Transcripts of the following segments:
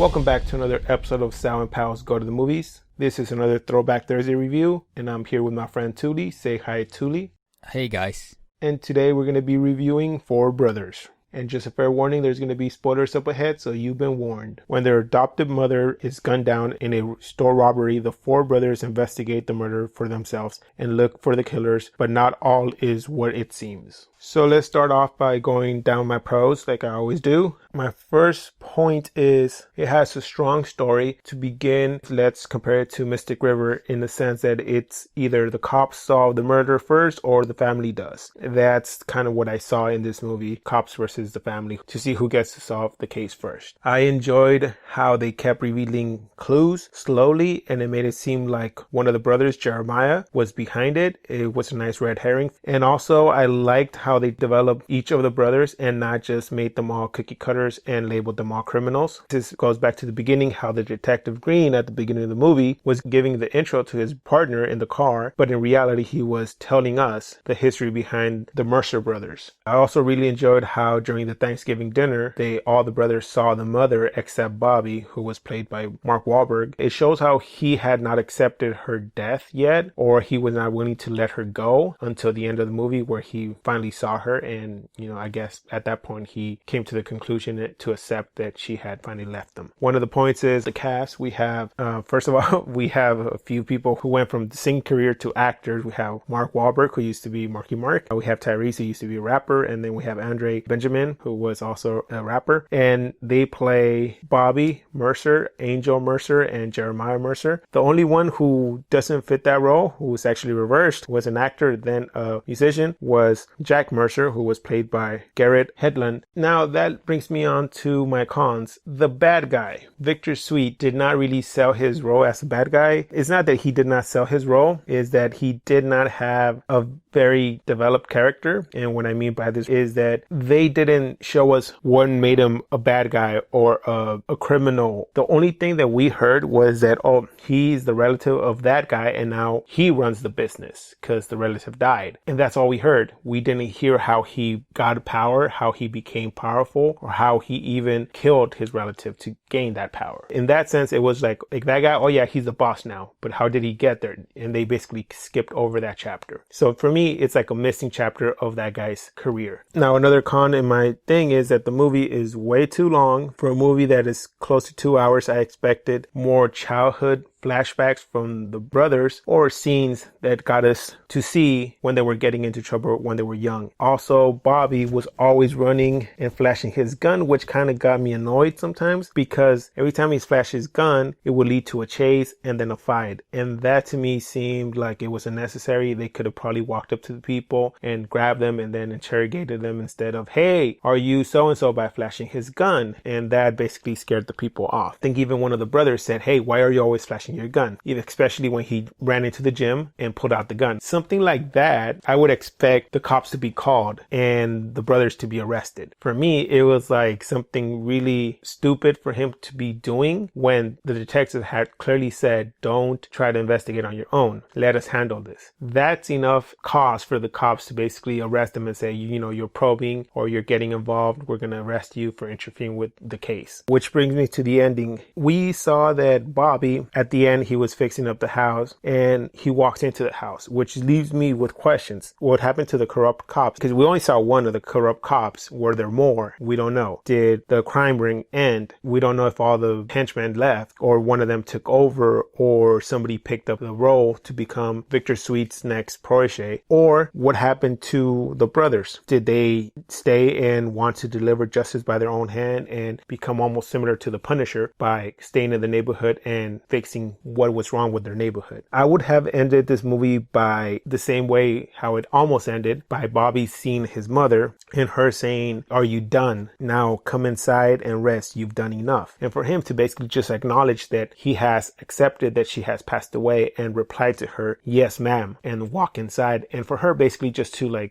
Welcome back to another episode of Sal and Pals Go to the Movies. This is another Throwback Thursday review, and I'm here with my friend Touly. Say hi, Touly. Hey, guys. And today we're going to be reviewing Four Brothers. And just a fair warning, there's going to be spoilers up ahead, so you've been warned. When their adopted mother is gunned down in a store robbery, the four brothers investigate the murder for themselves and look for the killers, but not all is what it seems. So let's start off by going down my pros like I always do. My first point is it has a strong story. To begin, let's compare it to Mystic River in the sense that it's either the cops solve the murder first or the family does. That's kind of what I saw in this movie, cops versus the family, to see who gets to solve the case first. I enjoyed how they kept revealing clues slowly, and it made it seem like one of the brothers, Jeremiah, was behind it. It was a nice red herring. And also I liked how they developed each of the brothers and not just made them all cookie cutters and labeled them all criminals. This goes back to the beginning, how the Detective Green at the beginning of the movie was giving the intro to his partner in the car, but in reality he was telling us the history behind the Mercer brothers. I also really enjoyed how during the Thanksgiving dinner, all the brothers saw the mother except Bobby, who was played by Mark Wahlberg. It shows how he had not accepted her death yet, or he was not willing to let her go until the end of the movie where he finally saw her, and I guess at that point he came to the conclusion to accept that she had finally left them. One of the points is the cast. We have first of all we have a few people who went from singing career to actors. We have Mark Wahlberg, who used to be Marky Mark. We have Tyrese, who used to be a rapper, and then we have Andre Benjamin, who was also a rapper, and they play Bobby Mercer, Angel Mercer, and Jeremiah Mercer. The only one who doesn't fit that role, who was actually reversed, was an actor then a musician, was Jack Mercer, who was played by Garrett Hedlund. Now that brings me on to my cons. The bad guy, Victor Sweet, did not really sell his role as a bad guy. It's not that he did not sell his role, it's that he did not have a very developed character. And what I mean by this is that they didn't show us what made him a bad guy or a criminal. The only thing that we heard was that, oh, he's the relative of that guy and now he runs the business because the relative died. And that's all we heard. We didn't hear how he got power, how he became powerful, or how he even killed his relative to gain that power. In that sense, it was like that guy, oh yeah, he's the boss now, but how did he get there? And they basically skipped over that chapter. So for me, it's like a missing chapter of that guy's career. Now, another con in my thing is that the movie is way too long. For a movie that is close to 2 hours, I expected more childhood flashbacks from the brothers or scenes that got us to see when they were getting into trouble when they were young. Also, Bobby was always running and flashing his gun, which kind of got me annoyed sometimes because every time he flashed his gun, it would lead to a chase and then a fight. And that to me seemed like it was unnecessary. They could have probably walked up to the people and grabbed them and then interrogated them instead of, hey, are you so-and-so, by flashing his gun? And that basically scared the people off. I think even one of the brothers said, hey, why are you always flashing your gun? Especially when he ran into the gym and pulled out the gun. Something like that, I would expect the cops to be called and the brothers to be arrested. For me, it was like something really stupid for him to be doing when the detectives had clearly said, don't try to investigate on your own. Let us handle this. That's enough cause for the cops to basically arrest him and say, you're probing or you're getting involved. We're going to arrest you for interfering with the case. Which brings me to the ending. We saw that Bobby, at the end, he was fixing up the house and he walks into the house, which leaves me with questions. What happened to the corrupt cops? Because we only saw one of the corrupt cops. Were there more? We don't know. Did the crime ring end? We don't know if all the henchmen left or one of them took over or somebody picked up the role to become Victor Sweet's next protege. Or what happened to the brothers? Did they stay and want to deliver justice by their own hand and become almost similar to the Punisher by staying in the neighborhood and fixing what was wrong with their neighborhood? I would have ended this movie by the same way how it almost ended, by Bobby seeing his mother and her saying, are you done? Now come inside and rest. You've done enough. And for him to basically just acknowledge that he has accepted that she has passed away and reply to her, yes ma'am, and walk inside. And for her basically just to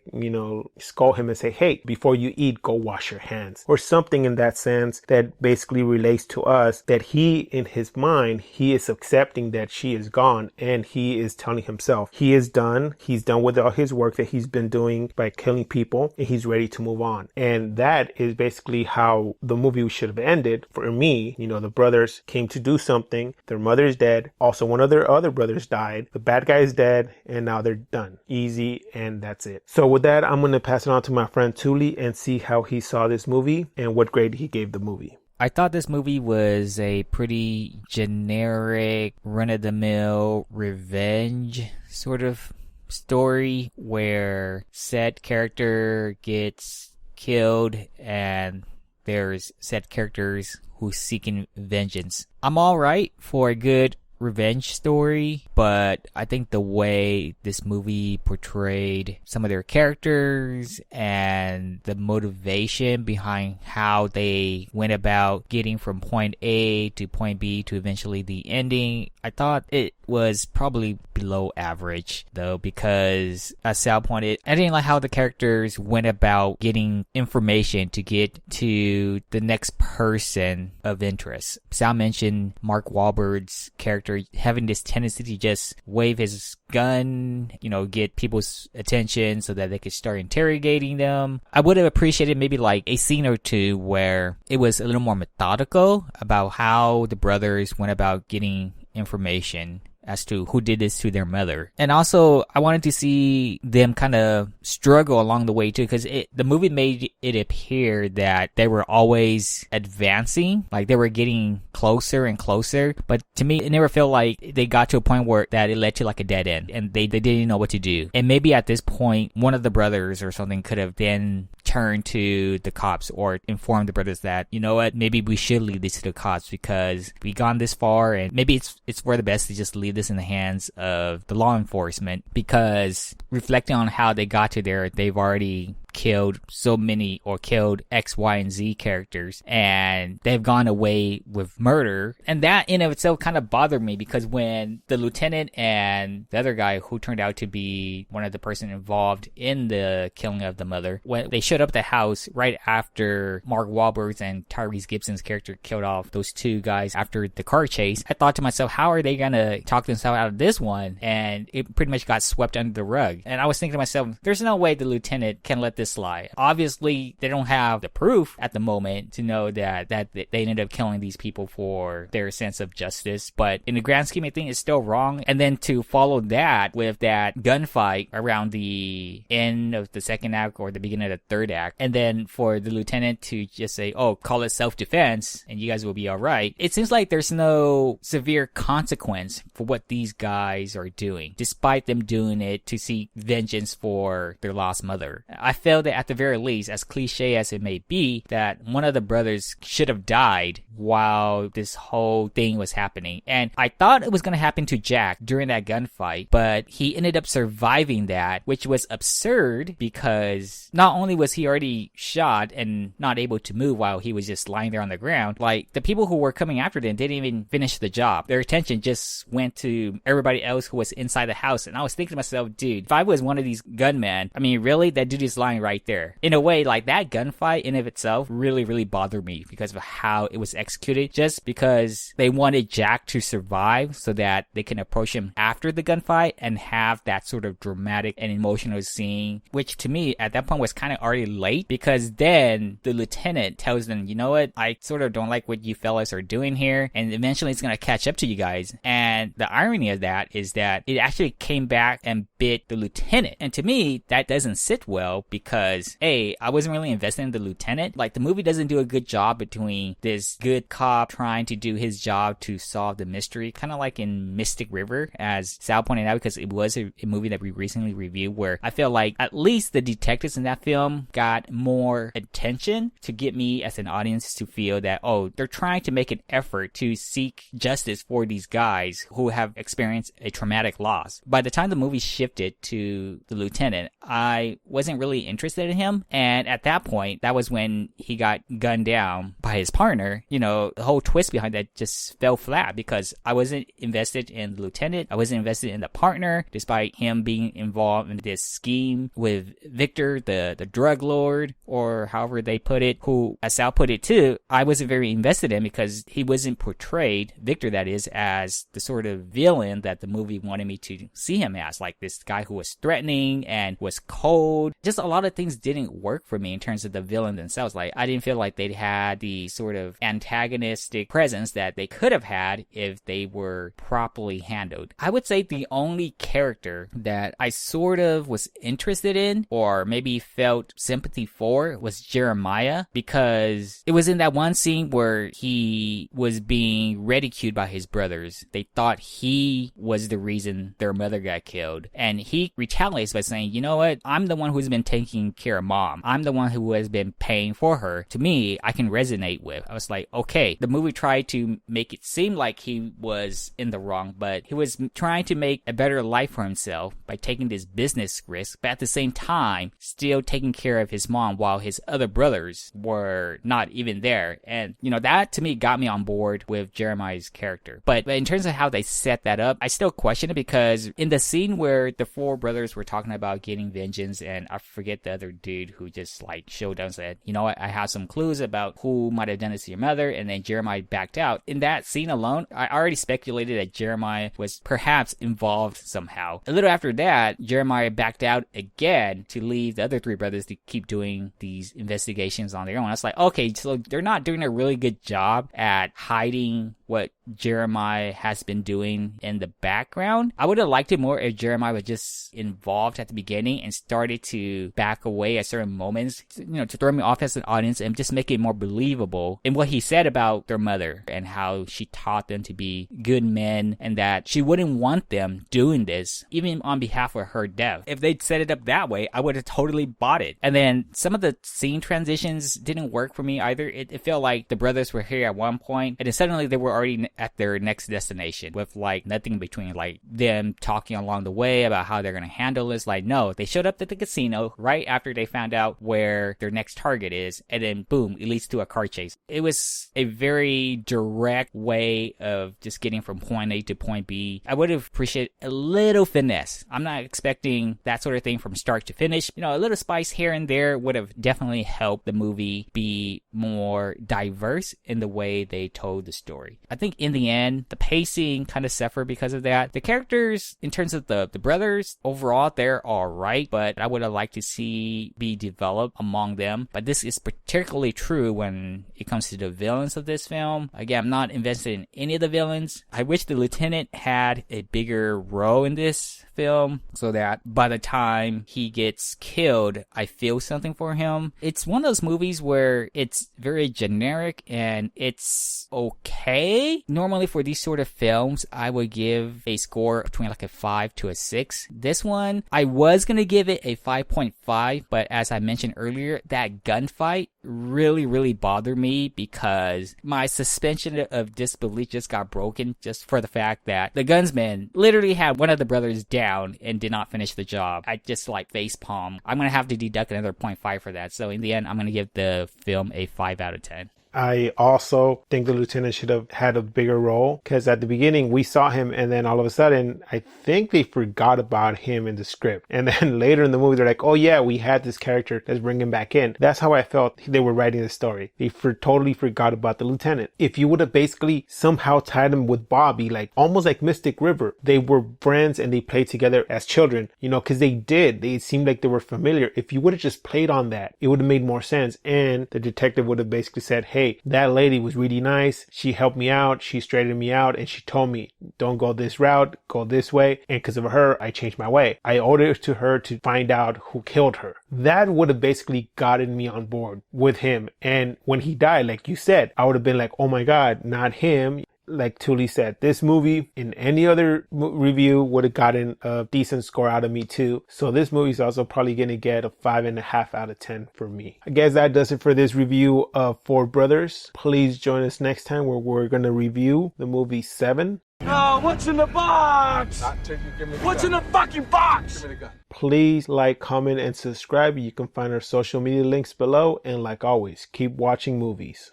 scold him and say, hey, before you eat, go wash your hands, or something in that sense that basically relates to us that he, in his mind, he is accepting that she is gone, and he is telling himself he is done. He's done with all his work that he's been doing by killing people, and he's ready to move on. And that is basically how the movie should have ended. For me, the brothers came to do something. Their mother is dead. Also, one of their other brothers died. The bad guy is dead, and now they're done. Easy, and that's it. So with that, I'm going to pass it on to my friend Touly and see how he saw this movie and what grade he gave the movie. I thought this movie was a pretty generic, run-of-the-mill revenge sort of story where said character gets killed and there's said characters who's seeking vengeance. I'm alright for a good revenge story, but I think the way this movie portrayed some of their characters and the motivation behind how they went about getting from point A to point B to eventually the ending, I thought it was probably below average, though, because as Sal pointed, I didn't like how the characters went about getting information to get to the next person of interest. Sal mentioned Mark Wahlberg's character having this tendency to just wave his gun, get people's attention so that they could start interrogating them. I would have appreciated maybe like a scene or two where it was a little more methodical about how the brothers went about getting information as to who did this to their mother. And also, I wanted to see them kind of struggle along the way too, because the movie made it appear that they were always advancing, like they were getting closer and closer. But to me, it never felt like they got to a point where that it led to like a dead end, and they didn't know what to do. And maybe at this point, one of the brothers or something could have then turned to the cops or informed the brothers that, you know what, maybe we should leave this to the cops because we gone this far, and maybe it's for the best to just leave this in the hands of the law enforcement, because reflecting on how they got to there, they've already killed so many or killed X, Y, and Z characters, and they've gone away with murder. And that in of itself kind of bothered me, because when the lieutenant and the other guy who turned out to be one of the person involved in the killing of the mother, when they showed up at the house right after Mark Wahlberg's and Tyrese Gibson's character killed off those two guys after the car chase, I thought to myself, how are they gonna talk themselves out of this one? And it pretty much got swept under the rug. And I was thinking to myself, there's no way the lieutenant can let this slide. Obviously, they don't have the proof at the moment to know that they ended up killing these people for their sense of justice. But in the grand scheme of things, it's still wrong. And then to follow that with that gunfight around the end of the second act or the beginning of the third act, and then for the lieutenant to just say, oh, call it self-defense and you guys will be all right. It seems like there's no severe consequence for what these guys are doing, despite them doing it to seek vengeance for their lost mother. I felt that at the very least, as cliche as it may be, that one of the brothers should have died while this whole thing was happening. And I thought it was going to happen to Jack during that gunfight, but he ended up surviving that, which was absurd because not only was he already shot and not able to move while he was just lying there on the ground, like the people who were coming after them didn't even finish the job. Their attention just went to everybody else who was inside the house. And I was thinking to myself, dude, if I was one of these gunmen, I mean, really? That dude is lying right there. In a way, like that gunfight in of itself really, really bothered me because of how it was executed, just because they wanted Jack to survive so that they can approach him after the gunfight and have that sort of dramatic and emotional scene, which to me at that point was kind of already late, because then the lieutenant tells them, you know what, I sort of don't like what you fellas are doing here, and eventually it's going to catch up to you guys. And the irony of that is that it actually came back and bit the lieutenant. And to me, that doesn't sit well, because A, I wasn't really invested in the lieutenant. Like, the movie doesn't do a good job between this good cop trying to do his job to solve the mystery, kind of like in Mystic River, as Sal pointed out, because it was a movie that we recently reviewed, where I feel like at least the detectives in that film got more attention to get me as an audience to feel that, oh, they're trying to make an effort to seek justice for these guys who have experienced a traumatic loss. By the time the movie shifted to the lieutenant, I wasn't really interested in him. And at that point, that was when he got gunned down by his partner. The whole twist behind that just fell flat because I wasn't invested in the lieutenant. I wasn't invested in the partner, despite him being involved in this scheme with Victor, the drug lord, or however they put it, who, as Sal put it too, I wasn't very invested in because he wasn't portrayed, Victor that is, as the sort of villain that the movie wanted me to see him as, like this guy who was threatening and was cold. Just a lot of things didn't work for me in terms of the villain themselves. Like, I didn't feel like they had the sort of antagonistic presence that they could have had if they were properly handled. I would say the only character that I sort of was interested in, or maybe felt sympathy for, was Jeremiah, because it was in that one scene where he was being ridiculed by his brothers. They thought he was the reason their mother got killed, and he retaliates by saying, you know what, I'm the one who's been taking care of mom. I'm the one who has been paying for her. To me, I can resonate with. I was like, okay, the movie tried to make it seem like he was in the wrong, but he was trying to make a better life for himself by taking this business risk, but at the same time, still taking care of his mom while his other brothers were not even there. And, that to me got me on board with Jeremiah's character. But in terms of how they set that up, I still question it, because in the scene where the four brothers were talking about getting vengeance, and I forget the other dude who just like showed up and said, you know what, I have some clues about who might have done this to your mother, and then Jeremiah backed out. In that scene alone, I already speculated that Jeremiah was perhaps involved somehow. A little after that, Jeremiah backed out again to leave the other three brothers to keep doing these investigations on their own. I was like, okay, so they're not doing a really good job at hiding what Jeremiah has been doing in the background. I would have liked it more if Jeremiah was just involved at the beginning and started to back away at certain moments, to throw me off as an audience and just make it more believable in what he said about their mother and how she taught them to be good men and that she wouldn't want them doing this, even on behalf of her death. If they'd set it up that way, I would have totally bought it. And then some of the scene transitions didn't work for me either. It felt like the brothers were here at one point, and then suddenly they were already at their next destination with like nothing between, like them talking along the way about how they're going to handle this. Like, no, they showed up at the casino right after they found out where their next target is, and then boom, it leads to a car chase. It was a very direct way of just getting from point A to point B. I would have appreciated a little finesse. I'm not expecting that sort of thing from start to finish. A little spice here and there would have definitely helped the movie be more diverse in the way they told the story. I think in the end, the pacing kind of suffered because of that. The characters, in terms of the brothers, overall, they're alright, but I would have liked to see be developed among them. But this is particularly true when it comes to the villains of this film. Again, I'm not invested in any of the villains. I wish the lieutenant had a bigger role in this film so that by the time he gets killed, I feel something for him. It's one of those movies where it's very generic and it's okay. Normally for these sort of films, I would give a score between like a 5 to a 6. This one, I was going to give it a 5.5, but as I mentioned earlier, that gunfight really bothered me because my suspension of disbelief just got broken just for the fact that the gunsman literally had one of the brothers down and did not finish the job. I just like facepalm. I'm going to have to deduct another 0.5 for that. So in the end, I'm going to give the film a 5 out of 10. I also think the lieutenant should have had a bigger role because at the beginning we saw him and then all of a sudden I think they forgot about him in the script. And then later in the movie they're like, oh yeah, we had this character, let's bring him back in. That's how I felt they were writing the story. They totally forgot about the lieutenant. If you would have basically somehow tied him with Bobby, like almost like Mystic River, they were friends and they played together as children, because they seemed like they were familiar. If you would have just played on that, it would have made more sense. And the detective would have basically said, hey, that lady was really nice. She helped me out. She straightened me out and she told me, don't go this route, go this way. And because of her, I changed my way. I owed it to her to find out who killed her. That would have basically gotten me on board with him. And when he died, like you said, I would have been like, oh my God, not him. Like Touly said, this movie in any other review would have gotten a decent score out of me too. So this movie is also probably going to get a 5.5 out of 10 for me. I guess that does it for this review of Four Brothers. Please join us next time where we're going to review the movie Seven. Oh, what's in the box? Not till you give me the What's gun. in the fucking box? Give me the gun. Please like, comment, and subscribe. You can find our social media links below. And like always, keep watching movies.